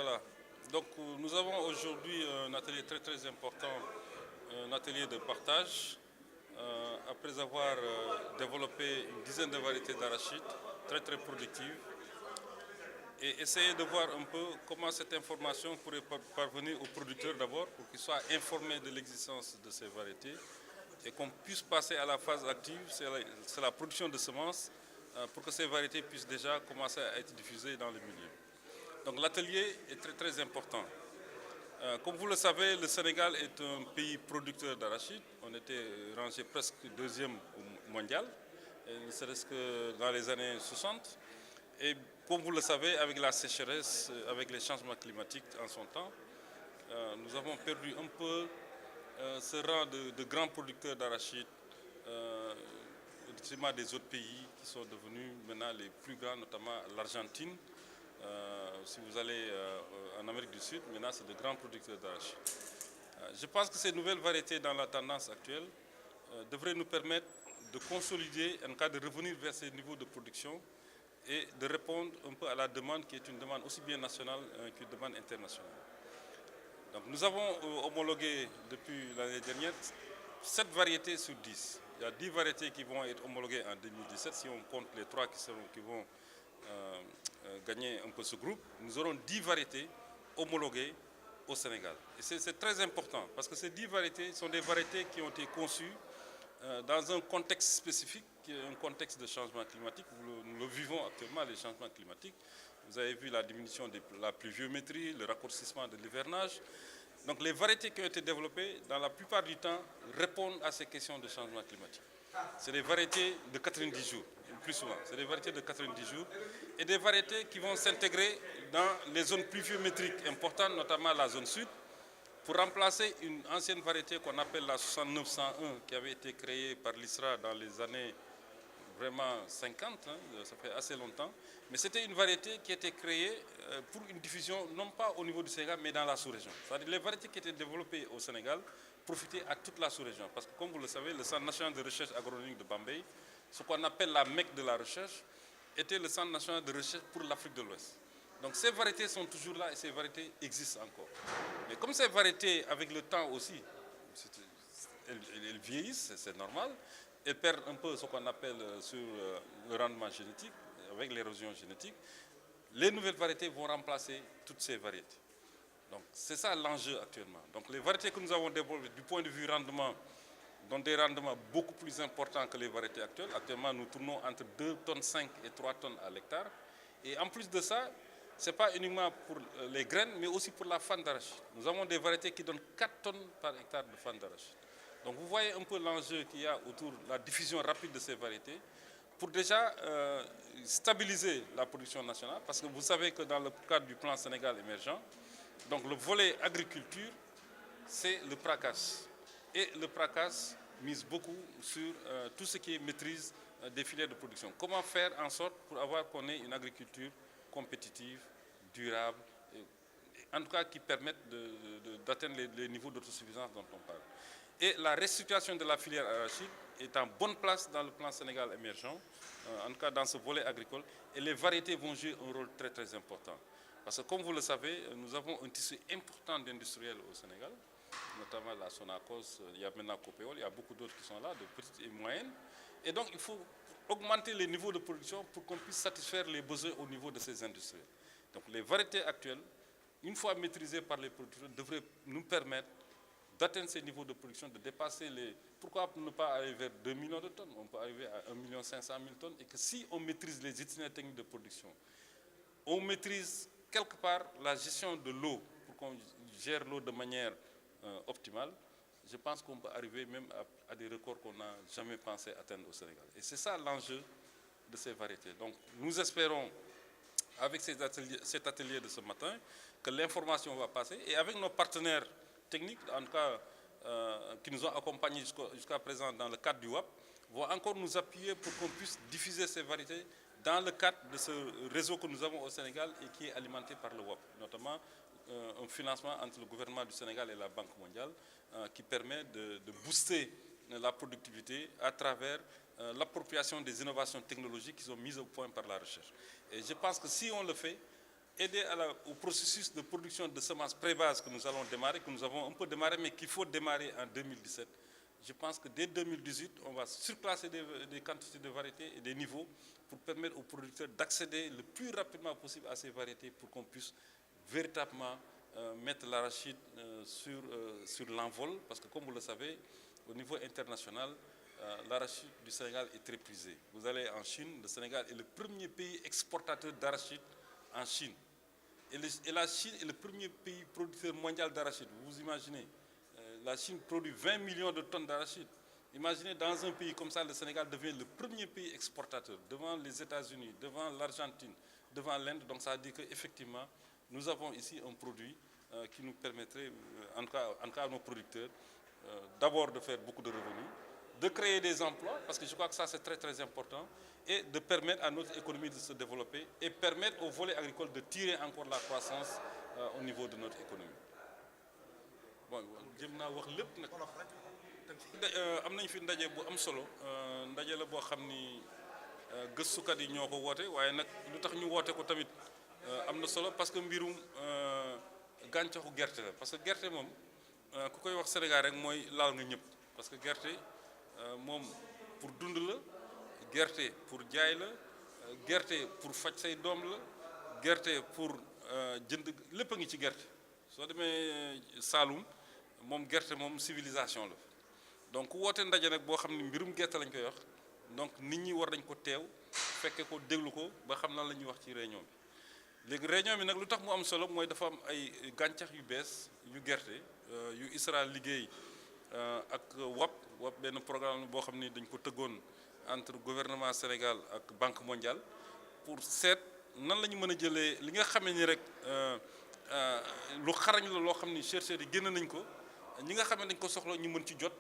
Voilà. Donc nous avons aujourd'hui un atelier très important, un atelier de partage. Après avoir développé une dizaine de variétés d'arachides très productives et essayer de voir un peu comment cette information pourrait parvenir aux producteurs d'abord pour qu'ils soient informés de l'existence de ces variétés et qu'on puisse passer à la phase active, c'est la production de semences pour que ces variétés puissent déjà commencer à être diffusées dans le milieu. Donc l'atelier est très important. Comme vous le savez, le Sénégal est un pays producteur d'arachides. On était rangé presque deuxième au mondial, ne serait-ce que dans les années 60. Et comme vous le savez, avec la sécheresse, avec les changements climatiques en son temps, nous avons perdu un peu ce rang de grands producteurs d'arachides au des autres pays qui sont devenus maintenant les plus grands, notamment l'Argentine. Si vous allez en Amérique du Sud, maintenant c'est de grands producteurs d'arachides. Je pense que ces nouvelles variétés dans la tendance actuelle devraient nous permettre de consolider, en cas de revenir vers ces niveaux de production et de répondre un peu à la demande qui est une demande aussi bien nationale qu'une demande internationale. Donc nous avons homologué depuis l'année dernière 7 variétés sur 10. Il y a 10 variétés qui vont être homologuées en 2017 si on compte les 3 qui vont gagner un peu ce groupe. Nous aurons 10 variétés homologuées au Sénégal. Et c'est très important parce que ces 10 variétés sont des variétés qui ont été conçues dans un contexte spécifique, qui est un contexte de changement climatique. Nous le vivons actuellement, les changements climatiques. Vous avez vu la diminution de la pluviométrie, le raccourcissement de l'hivernage. Donc les variétés qui ont été développées, dans la plupart du temps, répondent à ces questions de changement climatique. C'est des variétés de 90 jours, plus souvent. C'est des variétés de 90 jours et des variétés qui vont s'intégrer dans les zones pluviométriques importantes, notamment la zone sud, pour remplacer une ancienne variété qu'on appelle la 6901, qui avait été créée par l'ISRA dans les années vraiment 50, ça fait assez longtemps. Mais c'était une variété qui était créée pour une diffusion, non pas au niveau du Sénégal, mais dans la sous-région. C'est-à-dire les variétés qui étaient développées au Sénégal profitaient à toute la sous-région. Parce que comme vous le savez, le Centre national de recherche agronomique de Bambey, ce qu'on appelle la Mecque de la recherche, était le Centre national de recherche pour l'Afrique de l'Ouest. Donc ces variétés sont toujours là et ces variétés existent encore. Mais comme ces variétés, avec le temps aussi, elles vieillissent, c'est normal, elles perdent un peu ce qu'on appelle sur le rendement génétique, avec l'érosion génétique, les nouvelles variétés vont remplacer toutes ces variétés. Donc c'est ça l'enjeu actuellement. Donc les variétés que nous avons développées du point de vue rendement, dont des rendements beaucoup plus importants que les variétés actuelles. Actuellement, nous tournons entre 2,5 tonnes et 3 tonnes à l'hectare. Et en plus de ça, ce n'est pas uniquement pour les graines, mais aussi pour la fan d'arachide. Nous avons des variétés qui donnent 4 tonnes par hectare de fan d'arachide. Donc vous voyez un peu l'enjeu qu'il y a autour de la diffusion rapide de ces variétés pour déjà stabiliser la production nationale. Parce que vous savez que dans le cadre du plan Sénégal émergent, donc le volet agriculture, c'est le PRACAS. Et le PRACAS mise beaucoup sur tout ce qui est maîtrise des filières de production. Comment faire en sorte pour avoir qu'on ait une agriculture compétitive, durable, en tout cas qui permette d'atteindre les niveaux d'autosuffisance dont on parle. Et la restructuration de la filière arachide est en bonne place dans le plan Sénégal émergent, en tout cas dans ce volet agricole, et les variétés vont jouer un rôle très important. Parce que comme vous le savez, nous avons un tissu important d'industriels au Sénégal, notamment la Sonacos, il y a maintenant Copéol, il y a beaucoup d'autres qui sont là, de petites et moyennes. Et donc il faut augmenter les niveaux de production pour qu'on puisse satisfaire les besoins au niveau de ces industries. Donc les variétés actuelles, une fois maîtrisées par les producteurs, devraient nous permettre d'atteindre ces niveaux de production, de dépasser les... Pourquoi ne pas aller vers 2 millions de tonnes? On peut arriver à 1 500 000 tonnes et que si on maîtrise les itinéraires techniques de production, on maîtrise quelque part la gestion de l'eau pour qu'on gère l'eau de manière optimale, je pense qu'on peut arriver même à des records qu'on n'a jamais pensé atteindre au Sénégal. Et c'est ça l'enjeu de ces variétés. Donc nous espérons, avec cet atelier de ce matin, que l'information va passer. Et avec nos partenaires techniques, en tout cas qui nous ont accompagnés jusqu'à présent dans le cadre du WAP, vont encore nous appuyer pour qu'on puisse diffuser ces variétés dans le cadre de ce réseau que nous avons au Sénégal et qui est alimenté par le WAP, notamment un financement entre le gouvernement du Sénégal et la Banque mondiale qui permet de booster la productivité à travers l'appropriation des innovations technologiques qui sont mises au point par la recherche. Et je pense que si on le fait, aider au processus de production de semences pré-base que nous allons démarrer, que nous avons un peu démarré, mais qu'il faut démarrer en 2017. Je pense que dès 2018, on va surclasser des quantités de variétés et des niveaux pour permettre aux producteurs d'accéder le plus rapidement possible à ces variétés pour qu'on puisse véritablement mettre l'arachide sur l'envol. Parce que comme vous le savez, au niveau international, l'arachide du Sénégal est très prisé. Vous allez en Chine, le Sénégal est le premier pays exportateur d'arachide en Chine. Et la Chine est le premier pays producteur mondial d'arachide. Vous imaginez, la Chine produit 20 millions de tonnes d'arachide. Imaginez, dans un pays comme ça, le Sénégal devient le premier pays exportateur, devant les États-Unis, devant l'Argentine, devant l'Inde. Donc ça veut dire qu'effectivement, nous avons ici un produit qui nous permettrait, en tout cas à nos producteurs, d'abord de faire beaucoup de revenus, de créer des emplois, parce que je crois que ça c'est très très important, et de permettre à notre économie de se développer et permettre au volet agricole de tirer encore la croissance au niveau de notre économie. Bon, jëm naa wax lépp nag am nañ fi ndaje bu am solo ndaje la boo xam ni gëstukat yi ñoo ko woote waaye nag lu tax ñu woote ko tamit am na solo parce que mbirum gàncaxu gerte la parce que gerte moom ku koy wax Sénégal rek mooy laal nga ñëpp parce que gerte moom pour dund la gerte pour jaay la gerte pour faj say doom la gerte pour jënd lépp a ngi ci gerte soo demee Saloum moom gerte moom civilisation la donc woote ndaje nag boo xam ne mbirum gerte lañ koy wax donc nit ñi war nañ ko teew fekke ko déglu ko ba xam lan la ñuy wax ci réunion bi léegi réunion bi nag lu tax mu am solo mooy dafa am ay gàncax yu bees yu gerte yu ISRA liggéey ak WAP benn programme boo xam ni dañ ko tëggoon entre gouvernement Sénégal ak Banque mondiale pour seet nan la ñu mën a jëlee li nga xamee ni rek lu xarañ la loo xam ni chercheurs yi génn nañ ko ñi nga xam ne dañ ko soxla ñu mën ci jot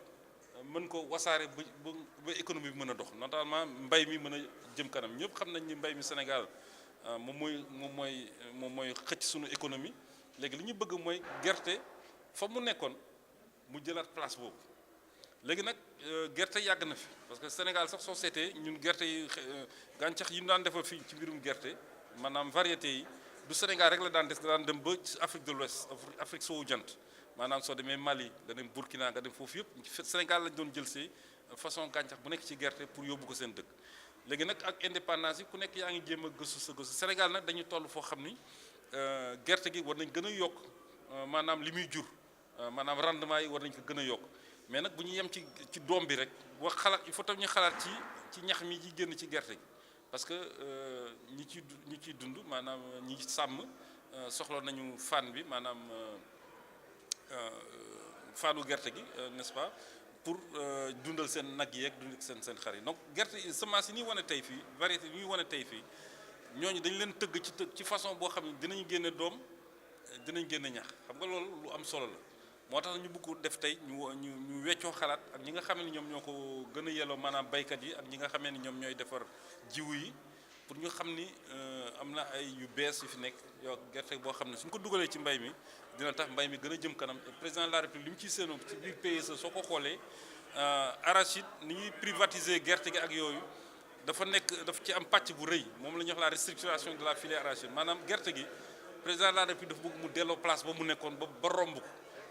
mën ko wasaare ba économie bi mën a dox notamment mbay mi mën a jëm kanam ñëpp xam nañ ni mbay mi Sénégal moom mooy xëcc suñu économie léegi li ñu bëgg mooy gerte fa mu nekkoon mu jëlaat place boobu léegi nag gerte yàgg na fi parce que Sénégal sax soo seetee ñun gerte yi gàncax yi ñu daan defal fii ci mbirum gerte maanaam variété yi du Sénégal rek la daan des daan dem ba ci Afrique de l'Ouest Afrique soowu jant maanaam soo demee Mali nga dem Burkina nga dem foofu yëpp Sénégal lañ doon jël see façon gàncax bu nekk ci gerte pour yóbbu ko seen dëkk léegi nag ak indépendance yi ku nekk yaa ngi jéem a gëstu sa gëstu Sénégal nag dañu toll foo xam ni gerte gi war nañ gën a yokk maanaam li muy jur maanaam rendement yi war nañ ko gën a yokk mais nag bu ñu yem ci doom bi rek wax xalaat il faut tam ñu xalaat ci ñax mi ci génn ci gerte gi parce que ñi ciy dund maanaam ñi sàmm soxla nañu fan bi maanaam faanu gerte gi n'est-ce pas pour dundal seen nag yeeg dundal seen xar yi donc gerte semence yi ñuy wane tey fii variété yi ñuy wane tey fii ñooñu dañ leen tëgg ci façon boo xam ne dinañ génne doom dinañ génne ñax xam nga loolu lu am solo la moo tax ñu bëgg ko def tey ñu weccoo xalaat ak ñi nga xam ne ñoom ñoo ko gën a yelloo maanaam baykat yi ak ñi nga xamee ni ñoom ñooy defar jiwu yi pour ñu xam ni am na ay yu bees yu fi nekk yow gerte boo xam ne suñ ko dugalee ci mbay mi dina tax mbay mi gën a jëm kanam et président de la République li mu ciy séenoo ci biir PSE soo ko xoolee arachide ni ñuy privatiser gerte gi ak yooyu dafa ci am pàcc bu rëy moom la ñuy wax la restructuration de la filière arachide maanaam gerte gi président de la République dafa bëgg mu delloo place ba mu nekkoon ba romb ko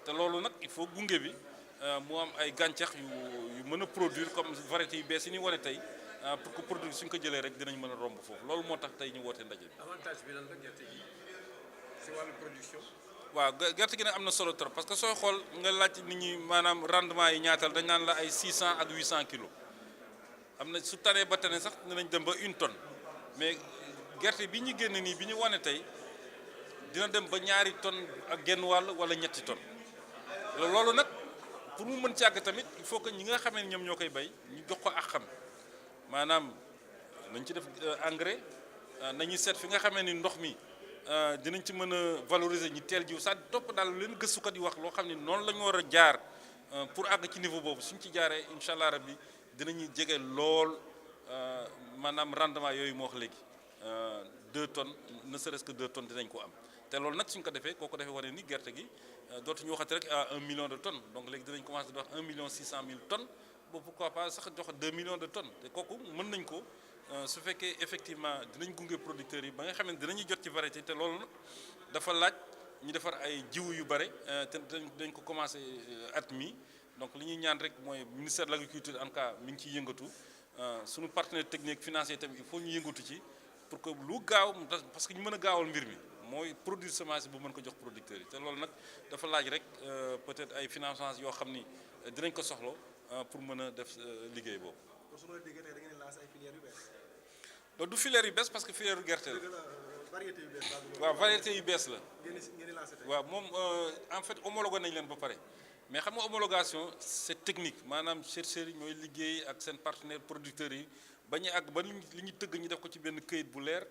te loolu nag il faut gunge bi mu am ay gàncax yu mën a produire comme variété yu bees yi ni wane tey pour que produit suñ ko jëlee rek dinañ mën a romb foofu loolu moo tax tey ñu woote ndaje bi. avantage bi lan la gerte gi ci wàllu production. waaw gerte gi nag am na solo trop parce que sooy xool nga laaj nit ñi maanaam rendement yi ñaatal dañ naan la ay 600 ak 800 kilos am na su tanee ba tane sax dinañ dem ba 1 tonne mais gerte bi ñu génn nii bi ñu wane tey dina dem ba 2 tonnes ak genn wàll wala 3 tonnes loolu nag pour mu mën ci àgg tamit il faut que ñi nga xamee ne ñoom ñoo koy bay ñu jox ko ak xam maanaam nañ ci def engrais nañuy seet fi nga xamee ni ndox mi dinañ ci mën a valoriser ñi teel jiw sa topp daal leen gëstukat yi wax loo xam ne noonu la ñu war a jaar pour àgg ci niveau boobu suñ ci jaaree incha allah rabbi dinañuy jege lool maanaam rendement yooyu moo wax léegi 2 tonnes ne serait-ce que 2 tonnes dinañ ko am te loolu nag suñ ko defee koo ko defee wane ni gerte gi dootuñu waxati rek à 1 million de tonnes donc léegi dinañ commencé di wax 1 million 600 000 tonnes ba pourquoi pas sax jox 2 millions de tonnes te kooku mën nañ ko su fekkee effectivement dinañ gunge producteurs yi ba nga xam ne dinañu jot ci variété te loolu nag dafa laaj ñu defar ay jiwu yu bare te dañ ko commencé at mi donc li ñuy ñaan rek mooy ministère de l'agriculture en tout cas mi ngi ciy yëngatu suñu partenaire technique financier tamit il faut ñu yëngatu ci pour que lu gaaw parce que ñu mën a gaawal mbir mi mooy produire semence bu mën ko jox producteurs yi te loolu nag dafa laaj rek peut-être ay financement yoo xam ni dinañ ko soxla pour mën a def liggéey boobu. kon su ma la déggee tey da ngeen di lancer ay filières yu bees. loolu du filière yu bees parce que filière gerte la. variété yu bees waaw variété yu bees la. ngeen di lancer tey. waaw moom en fait homologué nañ leen ba pare mais xam nga homologation c'est technique maanaam chercheurs yi ñooy liggéey ak seen partenaires producteurs yi ba ñu àgg ba li ñu tëgg ñu def ko ci benn këyit bu leer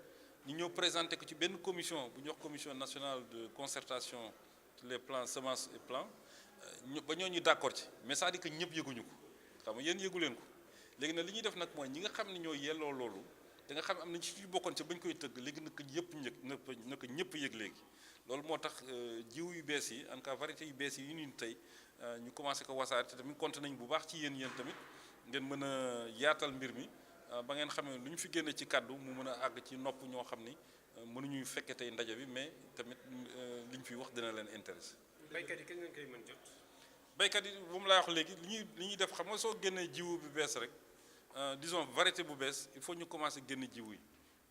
ñu ñëw présenter ko ci benn commission bu ñuy wax commission nationale de concertation sur les plans semences et plants ba ñooñu d'accord ci mais c'est-à-dire que ñëpp yëguñu ko xam nga yéen yëgu leen ko léegi nag li ñuy def nag mooy ñi nga xam ne ñoo yelloo loolu te nga xam am nañ ci bokkoon ci bañ koy tëgg léegi nag yëpp nag ñëpp yëg léegi loolu moo tax jiw yu bees yi en tout cas variété yu bees yi ñu tey ñu commencé ko wasaare te tamit compté nañ bu baax ci yéen tamit ngeen mën a yaatal mbir mi ba ngeen xam ne lu ñu fi génne ci kàddu mu mën a àgg ci nopp ñoo xam ni mënuñuy fekke tey ndaje bi mais tamit li ñu fi wax dina leen intéressé. baykat yi kañ ngeen koy mën jot. baykat yi bu mu laa wax léegi li ñuy def xam nga soo génnee jiwu bu bees rek disons variété bu bees il faut ñu commencer génne jiwu yi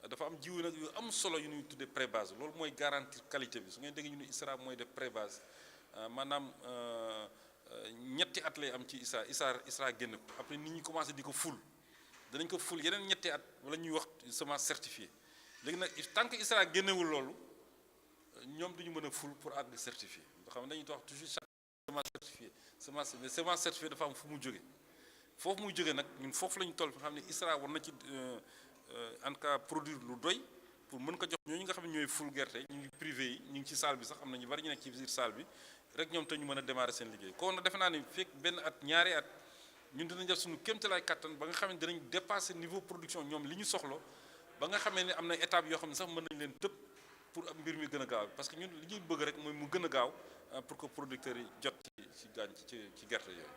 dafa am jiwu nag yu am solo yu ñuy tuddee pré-base loolu mooy garantir qualité bi su ngeen dégg ñu ne ISRA mooy def pré-base maanaam ñetti at lay am ci ISRA génn ko après nit ñi commencé di ko ful danañ ko ful yeneen ñetti at wala ñuy wax semence certifiée léegi nag tant que ISRA génnewul loolu ñoom duñu mën a ful pour àgg certifié nga xam ne dañuy wax toujours chaque semence certifiée semence certifiée dafa am fu mu jóge foofu muy jóge nag ñun foofu la ñu toll fi nga xam ne ISRA war na ci en tout cas produire lu doy pour mën ko jox ñooñu nga xam ne ñooy ful gerte ñu ngi privé yi ñu ngi ci salle bi sax am na ñu bari ñu nekk ci biir salle bi rek ñoom te ñu mën a démarrer seen liggéey kon nag defe naa ne fekk benn at ñaari at ñun dinañ def suñu kéemtalaay kattan ba nga xam ne dinañ dépasser niveau production ñoom li ñu soxla ba nga xamee ne am na étape yoo xam ne sax mën nañ leen tëb pour mbir mi gën a gaaw parce que ñun li ñuy bëgg rek mooy mu gën a gaaw pour que producteurs yi jot ci gerte yooyu.